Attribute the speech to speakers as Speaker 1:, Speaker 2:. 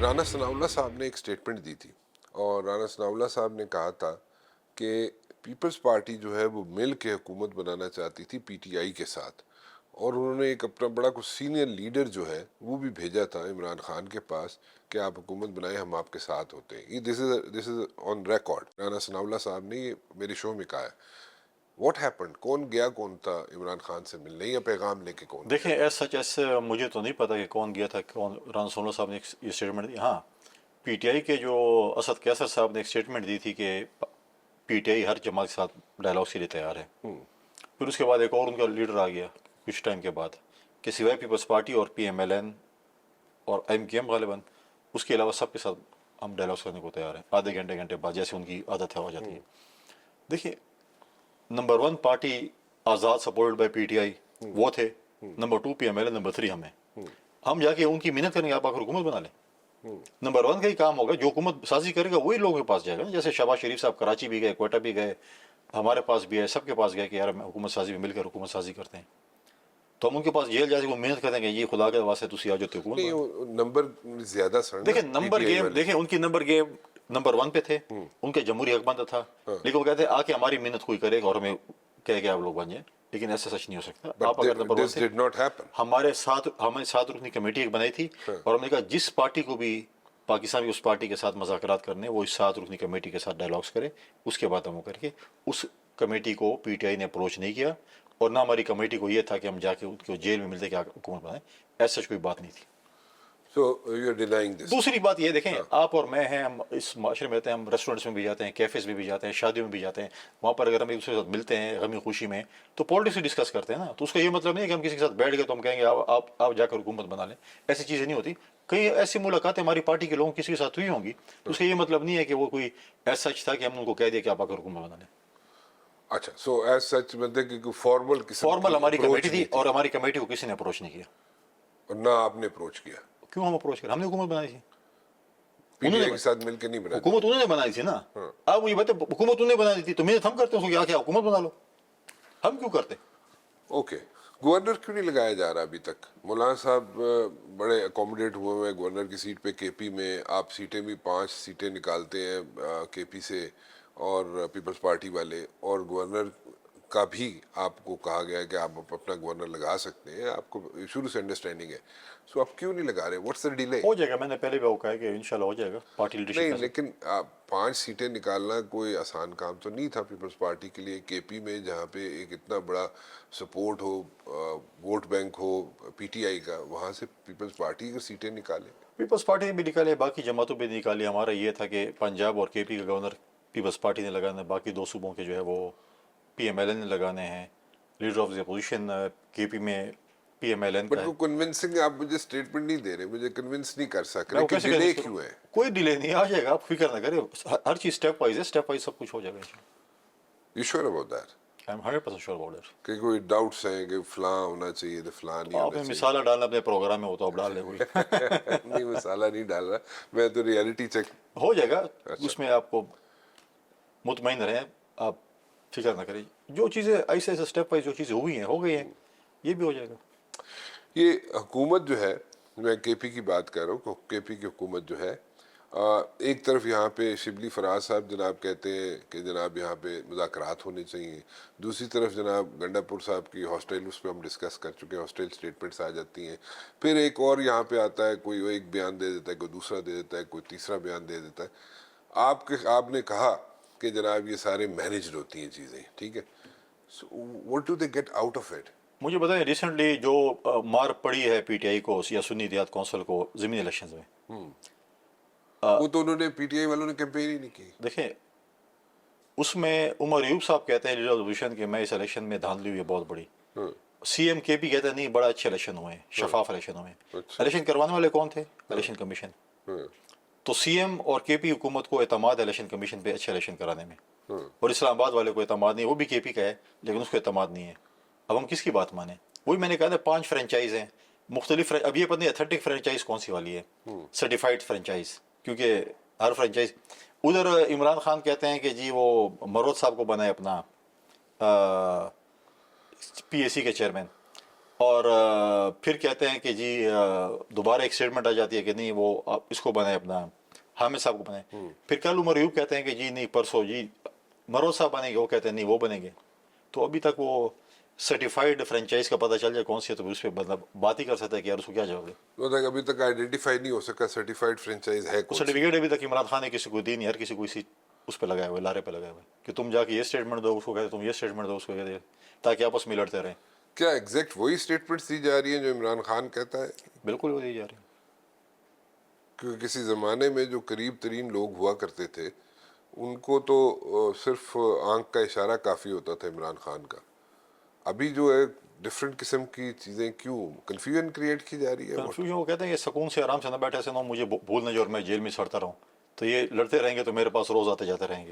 Speaker 1: رانا ثناء اللہ صاحب نے ایک سٹیٹمنٹ دی تھی اور رانا ثناء اللہ صاحب نے کہا تھا کہ پیپلز پارٹی جو ہے وہ مل کے حکومت بنانا چاہتی تھی پی ٹی آئی کے ساتھ، اور انہوں نے ایک اپنا بڑا کچھ سینئر لیڈر جو ہے وہ بھی بھیجا تھا عمران خان کے پاس کہ آپ حکومت بنائیں، ہم آپ کے ساتھ ہوتے ہیں. یہ دس از آن ریکارڈ، رانا ثناء اللہ صاحب نے یہ میرے شو میں کہا ہے. What happened? کون گیا، کون تھا عمران خان سے ملنے، یا پیغام لے کے کون
Speaker 2: دیکھیں
Speaker 1: گیا؟
Speaker 2: ایز سچ ایسے مجھے تو نہیں پتا کہ کون گیا تھا، کون. رانا ثناء اللہ صاحب نے یہ اسٹیٹمنٹ دی. ہاں، پی ٹی آئی کے جو اسد کیسر صاحب نے ایک اسٹیٹمنٹ دی تھی کہ پی ٹی آئی ہر جماعت کے ساتھ ڈائلاگس کے لیے تیار ہے. پھر اس کے بعد ایک اور ان کا لیڈر آ گیا کچھ ٹائم کے بعد کہ سوائے پیپلز پارٹی اور پی ایم ایل این اور ایم کیو ایم غالباً، اس کے علاوہ سب کے ساتھ ہم ڈائلاگس کرنے کو تیار ہیں آدھے گھنٹے بعد، جیسے ان کی عادت ہے ہو جاتی ہے. دیکھیے، نمبر 1 پارٹی آزاد supported by P T I وہ تھے، نمبر 2 پی ایم ایل این، نمبر 3 ہم جا کے ان کی محنت کریں گے، آپ آ کر حکومت بنا لیں. نمبر 1 کا ہی کام ہوگا، جو حکومت سازی کرے گا وہی لوگوں کے پاس جائے گا. جیسے شہباز شریف صاحب کراچی بھی گئے، کوئٹہ بھی گئے، ہمارے پاس بھی ہے، سب کے پاس گئے کہ یار ہم حکومت سازی میں مل کر حکومت سازی کرتے ہیں. تو ہم ان کے پاس جیل جا کے وہ محنت کریں گے، یہ خدا کے واسطے تسی آ جاتے حکومت
Speaker 1: نہیں،
Speaker 2: بنا.
Speaker 1: وہ نمبر زیادہ سر نا
Speaker 2: دیکھیں
Speaker 1: پی
Speaker 2: نمبر
Speaker 1: ٹی آئی
Speaker 2: گیم،
Speaker 1: والے.
Speaker 2: دیکھیں ان کی نمبر گیم نمبر 1 پہ تھے، ان کے جمہوری حق بند تھا، لیکن وہ کہتے ہیں آ کے ہماری محنت کوئی کرے گا اور ہمیں کہے کہ آپ لوگ بن جائیں. لیکن ایسا سچ نہیں ہو سکتا. آپ
Speaker 1: بٹ
Speaker 2: اگر نمبر 1
Speaker 1: دس
Speaker 2: تھے،
Speaker 1: ڈڈ ناٹ ہیپن.
Speaker 2: ہمارے ساتھ رکنی کمیٹی ایک بنائی تھی، اور ہم نے کہا جس پارٹی کو بھی پاکستان کی اس پارٹی کے ساتھ مذاکرات کرنے، وہ اس 7 رکنی کمیٹی کے ساتھ ڈائلاگس کرے. اس کے بعد ہم وہ کر کے اس کمیٹی کو پی ٹی آئی نے اپروچ نہیں کیا، اور نہ ہماری کمیٹی کو یہ تھا کہ ہم جا کے ان کو جیل میں ملتے کہ آپ حکومت بنائیں. ایسا کوئی بات نہیں تھی.
Speaker 1: سو یو آر ڈینائنگ دس.
Speaker 2: دوسری بات یہ دیکھیں، آپ اور میں ہیں، ہم اس معاشرے میں رہتے ہیں، ہم ریسٹورینٹس میں بھی جاتے ہیں، کیفیز میں بھی جاتے ہیں، شادیوں میں بھی جاتے ہیں. وہاں پر اگر ہم ایک دوسرے کے ساتھ ملتے ہیں غمی خوشی میں تو پالیٹکس ڈسکس کرتے ہیں نا. تو اس کا یہ مطلب نہیں ہے کہ ہم کسی کے ساتھ بیٹھ گئے تو ہم کہیں گے آپ جا کر حکومت بنا لیں. ایسی چیزیں نہیں ہوتی. کئی ایسی ملاقاتیں ہماری پارٹی کے لوگوں کسی کے ساتھ ہوئی ہوں گی، تو اس کا یہ مطلب نہیں ہے کہ وہ کوئی ایسا سچ تھا کہ ہم نے ان کو کہہ دیا کہ آپ آ کر حکومت بنا لیں.
Speaker 1: اچھا، سو ایز سچ مطلب کہ فارمل قسم
Speaker 2: فارمل
Speaker 1: کی
Speaker 2: ہماری
Speaker 1: اپروچ
Speaker 2: کمیٹی تھی،
Speaker 1: نہیں تھی،
Speaker 2: اور ہماری کمیٹی کو کسی نے اپروچ نہیں کیا.
Speaker 1: اور نہ آپ نے اپروچ کیا.
Speaker 2: کیوں ہم اپروچ کریں؟ ہم نے حکومت بنائی تھی.
Speaker 1: پی ٹی
Speaker 2: انہوں
Speaker 1: آئی کے
Speaker 2: نے
Speaker 1: ساتھ مل کے نہیں بنا دی.
Speaker 2: حکومت انہوں نے بنائی تھی نا. آپ مجھے بتائیں، حکومت انہوں نے بنائی تھی تو محنت ہم کرتے ہیں اس کو کہ آ حکومت بنا لو. ہم کیوں کرتے؟
Speaker 1: اوکے، گورنر کیوں نہیں لگایا جا رہا ابھی تک؟ مولانا صاحب بڑے اکوموڈیٹ ہوئے ہوئے ہیں گورنر کی سیٹ پہ. کے پی میں آپ سیٹیں بھی 5 سیٹیں نکالتے ہیں کے پی سے اور پیپلز پارٹی والے، اور گورنر کا بھی آپ کو کہا گیا ہے کہ آپ اپنا گورنر لگا سکتے ہیں، آپ کو شروع سے انڈرسٹینڈنگ ہے. سو آپ کیوں نہیں لگا رہے؟ What's the delay?
Speaker 2: ہو جائے گا، میں نے پہلے بھی وہ کہا ہے کہ انشاءاللہ ہو جائے گا. پارٹی لیڈرشپ
Speaker 1: نہیں،
Speaker 2: کر سکتے.
Speaker 1: لیکن 5 سیٹیں نکالنا کوئی آسان کام تو نہیں تھا پیپلز پارٹی کے لیے. کے پی میں جہاں پہ ایک اتنا بڑا سپورٹ ہو، ووٹ بینک ہو پی ٹی آئی کا، وہاں سے پیپلز پارٹی کی سیٹیں نکالے.
Speaker 2: پیپلز پارٹی نے بھی نکالے، باقی جماعتوں پہ نکالی. ہمارا یہ تھا کہ پنجاب اور کے پی کا گورنر پیپلز پارٹی نے لگانا ہے، باقی 2 صوبوں کے جو ہے وہ پی ایم ایل این نے لگانے ہیں. لیڈر آف دی اپوزیشن کے پی میں پی ایم ایل این
Speaker 1: بٹ
Speaker 2: کا ہے.
Speaker 1: وہ کنونسنگ آپ مجھے اسٹیٹمنٹ نہیں دے رہے، مجھے کنونس نہیں کر سک
Speaker 2: میں
Speaker 1: رہے
Speaker 2: وہ
Speaker 1: کہ
Speaker 2: کیسے
Speaker 1: ڈیلے
Speaker 2: کنوینس
Speaker 1: کیوں
Speaker 2: کروں؟
Speaker 1: ہے.
Speaker 2: کوئی ڈیلے نہیں، آ جائے گا، آپ فکر نہ کریں. ہر چیز اسٹیپ وائز ہے، اسٹیپ وائز سب کچھ ہو جائے گا.
Speaker 1: You sure about that?
Speaker 2: I am 100% sure about it.
Speaker 1: کہ کوئی ڈاؤٹس ہیں کہ فلاں ہونا چاہیے تو فلاں نہیں
Speaker 2: آپ
Speaker 1: ہونا
Speaker 2: نے
Speaker 1: چاہیے؟
Speaker 2: مثالہ ڈالنا اپنے پروگرام میں، ہو تو آپ ڈال لیں کوئی.
Speaker 1: نہیں، مسالہ نہیں ڈال رہا میں، تو ریئلٹی چیک.
Speaker 2: ہو جائے گا.
Speaker 1: اچھا،
Speaker 2: اس میں آپ کو مطمئن رہیں، آپ فکر نہ کریں. جو چیزیں ایسے ایسے اسٹیپ وائز جو چیزیں ہوئی ہیں ہو گئی ہیں، یہ بھی ہو جائے گا.
Speaker 1: یہ حکومت جو ہے، میں کے پی کی بات کر رہا ہوں کہ کے پی کی حکومت جو ہے، ایک طرف یہاں پہ شبلی فراز صاحب جناب کہتے ہیں کہ جناب یہاں پہ مذاکرات ہونے چاہیے. دوسری طرف جناب گنڈا پور صاحب کی ہاسٹل، اس پہ ہم ڈسکس کر چکے ہیں، ہاسٹل اسٹیٹمنٹس آ جاتی ہیں. پھر ایک اور یہاں پہ آتا ہے، کوئی ایک بیان دے دیتا ہے، کوئی دوسرا دے دیتا ہے، کوئی تیسرا بیان دے دیتا ہے. آپ نے کہا کہ جناب یہ سارے مینیجڈ ہوتی ہیں چیزیں، ٹھیک ہے. What do they get out of it?
Speaker 2: مجھے بتائیں ریسنٹلی جو مار پڑی ہے پی ٹی آئی کو یا سنی دیہات کونسل کو ضمنی الیکشنز میں،
Speaker 1: وہ تو انہوں نے پی ٹی آئی والوں نے کیمپین ہی نہیں کی.
Speaker 2: دیکھیں اس میں عمر ایوب صاحب کہتے ہیں لیڈر آف اپوزیشن کہ میں اس الیکشن میں دھاندلی ہوئی ہے بہت بڑی. سی ایم کے پی کہتے ہیں نہیں، بڑا اچھے الیکشن ہوئے ہیں، شفاف الیکشن ہوئے ہیں.
Speaker 1: اچھا.
Speaker 2: الیکشن کروانے والے کون تھے؟ Election commission. تو سی ایم اور کے پی حکومت کو اعتماد ہے الیکشن کمیشن پہ اچھے الیکشن کرانے میں، اور اسلام آباد والے کو اعتماد نہیں. وہ بھی کے پی کا ہے لیکن اس کو اعتماد نہیں ہے. اب ہم کس کی بات مانیں؟ وہی میں نے کہا تھا 5 فرنچائز ہیں مختلف. اب یہ پتہ نہیں ایتھنٹک فرنچائز کون سی والی ہے، سرٹیفائڈ فرنچائز، کیونکہ ہر فرنچائز. ادھر عمران خان کہتے ہیں کہ جی وہ مرود صاحب کو بنائے اپنا پی اے سی کے چیئرمین. اور پھر کہتے ہیں کہ جی دوبارہ ایک اسٹیٹمنٹ آ جاتی ہے کہ نہیں وہ آپ اس کو بنائیں اپنا حامد صاحب کو بنائیں. پھر کل عمر ایوب کہتے ہیں کہ جی نہیں پرسوں جی مروز صاحب بنیں گے, وہ کہتے ہیں نہیں وہ بنیں گے. تو ابھی تک وہ سرٹیفائڈ فرینچائز کا پتہ چل جائے کون سی ہے تو اس پہ مطلب بات ہی کر سکتا ہے کہ یار اس کو کیا جواب دے.
Speaker 1: ابھی تک آئیڈینٹیفائی نہیں ہو سکا سرٹیفائڈ فرینچائز ہے
Speaker 2: وہ
Speaker 1: کون سی.
Speaker 2: سرٹیفکیٹ ابھی تک عمران خان نے کسی کو دی نہیں, ہر کسی کو اسی اس پہ لگائے ہوئے لارے پہ لگائے ہوئے کہ تم جا کے یہ اسٹیٹمنٹ دو, اس کو کہتے تم یہ اسٹیٹمنٹ دو, اس کو کہتے تاکہ آپس میں لڑتے رہیں.
Speaker 1: کیا ایگزیکٹ وہی اسٹیٹمنٹس دی جا رہی ہیں جو عمران خان کہتا ہے؟
Speaker 2: بالکل وہ دی جا رہی.
Speaker 1: کیونکہ کسی زمانے میں جو قریب ترین لوگ ہوا کرتے تھے ان کو تو صرف آنکھ کا اشارہ کافی ہوتا تھا عمران خان کا. ابھی جو ہے ڈفرینٹ قسم کی چیزیں کیوں کنفیوژن کریٹ کی جا رہی ہے؟
Speaker 2: کنفیوژن وہ کہتے ہیں کہ سکون سے آرام سے نہ بیٹھے سے نہ مجھے بھول نہ جائے اور میں جیل میں سڑتا رہوں, تو یہ لڑتے رہیں گے تو میرے پاس روز آتے جاتے رہیں گے.